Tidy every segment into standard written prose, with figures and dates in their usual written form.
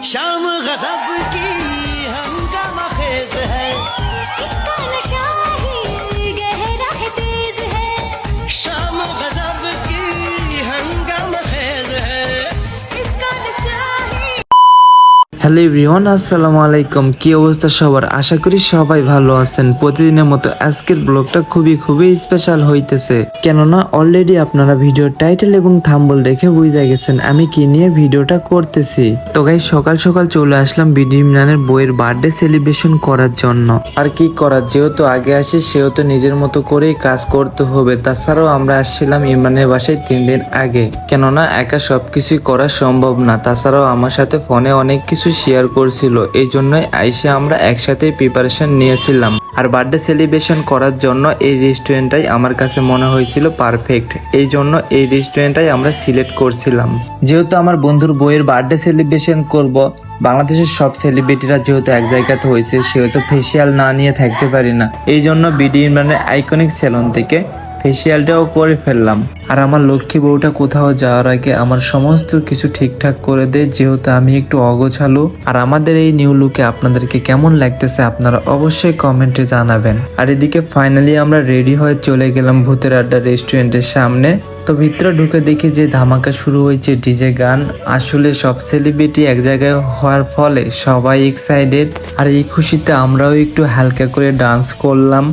शाम गजब की हंगामा खेज है, इसका नशा ही गहरा है, तेज है। शाम गजब की हंगामा खेज है, इसका नशा ही। হ্যালো এভরিওয়ান, আসসালামু আলাইকুম। কি অবস্থা সবার? আশা করি সবাই ভালো আছেন। প্রতিদিনের মতো আজকের ব্লগটা খুবই স্পেশাল হইতেছে, কেননা অলরেডি আপনারা ভিডিওর টাইটেল এবং থাম্বনেল দেখে বুঝে গেছেন আমি কি নিয়ে ভিডিওটা করতেছি। তো গাইস, সকাল সকাল চলে আসলাম বিডি ইমরানের বইয়ের বার্থডে সেলিব্রেশন করার জন্য। আর কি করার, যেহেতু আগে আসি সেহেতু নিজের মতো করেই কাজ করতে হবে। তাছাড়াও আমরা আসছিলাম ইমরানের বাসায় 3 দিন আগে, কেননা একা সবকিছুই করা সম্ভব না। তাছাড়াও আমার সাথে ফোনে অনেক কিছু শেয়ার করছিল, এই জন্যই আইসে আমরা একসাথে প্রিপারেশন নিয়েছিলাম। আর বার্থডে সেলিব্রেশন করার জন্য এই রেস্টুরেন্টটাই আমার কাছে মনে হয়েছিল পারফেক্ট, এই জন্য এই রেস্টুরেন্টটাই আমরা সিলেক্ট করছিলাম। যেহেতু আমার বন্ধুর বইয়ের বার্থডে সেলিব্রেশন করব, বাংলাদেশের সব সেলিব্রিটিরা যেহেতু এক জায়গাতে হয়েছে সেহেতু ফেসিয়াল না নিয়ে থাকতে পারি না, এই জন্য বিডি ইমরানের আইকনিক সেলুন থেকে ফেসিয়ালটাও করে ফেললাম। আর আমার লক্ষ্মী বউটা কোথাও যাওয়ার আগে আমার সমস্ত কিছু ঠিকঠাক করে দেয়, যেহেতু আমি একটু অগোছালো। আর আমাদের এই নিউ লুকে আপনাদেরকে কেমন লাগতেছে আপনারা অবশ্যই কমেন্টে জানাবেন। আর এদিকে ফাইনালি আমরা রেডি হয়ে চলে গেলাম ভূতের আড্ডা রেস্টুরেন্টের সামনে। তো ভিতরে ঢুকে দেখি যে ধামাকা শুরু হয়েছে, ডিজে গান। আসলে সব সেলিব্রিটি এক জায়গায় হওয়ার ফলে সবাই এক্সাইটেড, আর এই খুশিতে আমরাও একটু হালকা করে ডান্স করলাম।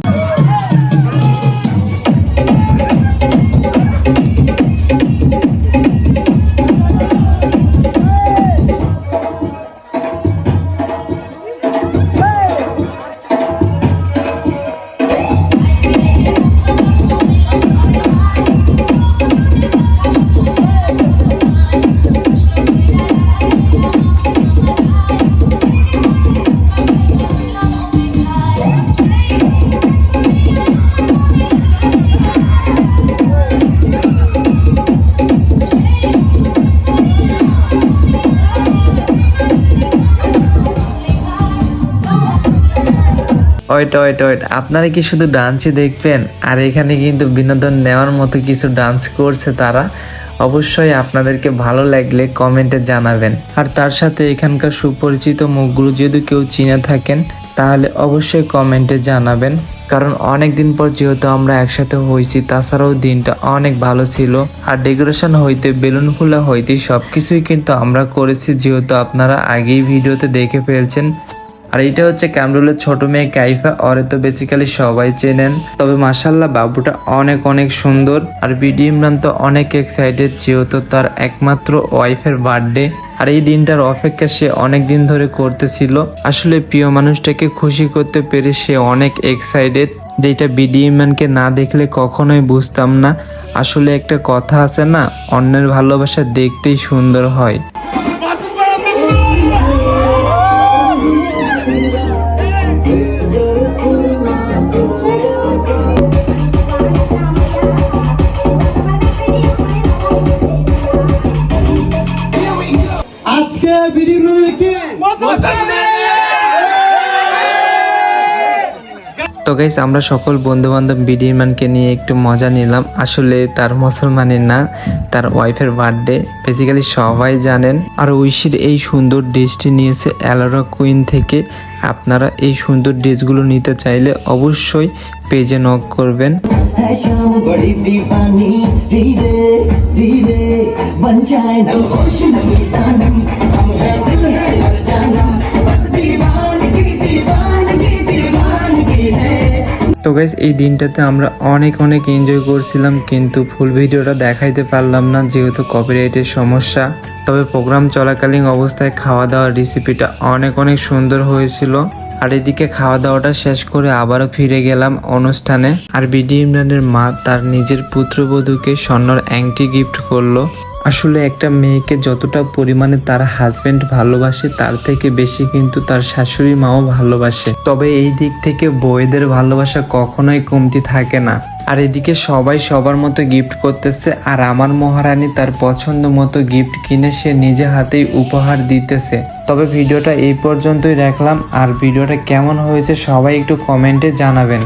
ওয়েট, আপনারা কি শুধু ডান্সই দেখবেন? আর এখানে কিন্তু বিনোদন নেওয়ার মতো কিছু ডান্স করছে তারা, অবশ্যই আপনাদেরকে ভালো লাগলে কমেন্টে জানাবেন। আর তার সাথে এখানকার সুপরিচিত মুখগুলো যদি কেউ চিনে থাকেন তাহলে অবশ্যই কমেন্টে জানাবেন, কারণ অনেক দিন পর যেহেতু আমরা একসাথে হয়েছি। তাছাড়াও দিনটা অনেক ভালো ছিল, আর ডেকোরেশন হইতে বেলুন ফুলা হইতে সবকিছুই কিন্তু আমরা করেছি, যেহেতু আপনারা আগেই ভিডিওতে দেখে ফেলছেন। আর এটা হচ্ছে কামরুলের ছোট মেয়ে কাইফা, ওরে তো বেসিক্যালি সবাই চেনেন। তবে মাশাআল্লাহ বাবুটা অনেক সুন্দর। আর বিডি ইমরান তো অনেক এক্সাইটেড, যেহেতু তার একমাত্র ওয়াইফের বার্থডে। আর এই দিনটার অপেক্ষা সে অনেক দিন ধরে করতেছিল। আসলে প্রিয় মানুষটাকে খুশি করতে পেরে সে অনেক এক্সাইটেড, যেটা বিডি ইমরানকে না দেখলে কখনোই বুঝতাম না। আসলে একটা কথা আছে না, অন্যের ভালোবাসা দেখতেই সুন্দর হয়। আজকে বিডি ইমরানের কি তো গাইস, আমরা সকল বন্ধু বান্ধব বিডি ইমরানকে নিয়ে একটু মজা নিলাম। আসলে তার মুসলমানি না, তার ওয়াইফের বার্থডে, বেসিক্যালি সবাই জানেন। আর ঐশীর এই সুন্দর ড্রেসটি নিয়েছে অ্যালোরা কুইন থেকে। আপনারা এই সুন্দর ড্রেসগুলো নিতে চাইলে অবশ্যই পেজে নক করবেন। शाम बड़ी दीवानी, धीरे धीरे बन जाए ना होश नमी दानम, हम है दिल है हर जानम, बस दीवानगी है। তো গাইস, এই দিনটাতে আমরা অনেক এনজয় করছিলাম, কিন্তু ফুল ভিডিওটা দেখাইতে পারলাম না যেহেতু কপিরাইটের সমস্যা। তবে প্রোগ্রাম চলাকালীন অবস্থায় খাওয়া দাওয়ার রেসিপিটা অনেক সুন্দর হয়েছিল। আর এদিকে খাওয়া দাওয়াটা শেষ করে আবারও ফিরে গেলাম অনুষ্ঠানে। আর বিডি ইমরানের মা তার নিজের পুত্রবধূকে স্বর্ণর আংটি গিফট করলো। আসলে একটা মেয়েকে যতটা পরিমাণে তার হাজবেন্ড ভালোবাসে তার থেকে বেশি কিন্তু তার শাশুড়ি মাও ভালোবাসে। তবে এই দিক থেকে বউয়েদের ভালোবাসা কখনোই কমতি থাকে না। আর এদিকে সবাই সবার মতো গিফট করতেছে, আর আমার মহারানী তার পছন্দ মতো গিফট কিনে সে নিজে হাতেই উপহার দিতেছে। তবে ভিডিওটা এই পর্যন্তই রাখলাম, আর ভিডিওটা কেমন হয়েছে সবাই একটু কমেন্টে জানাবেন।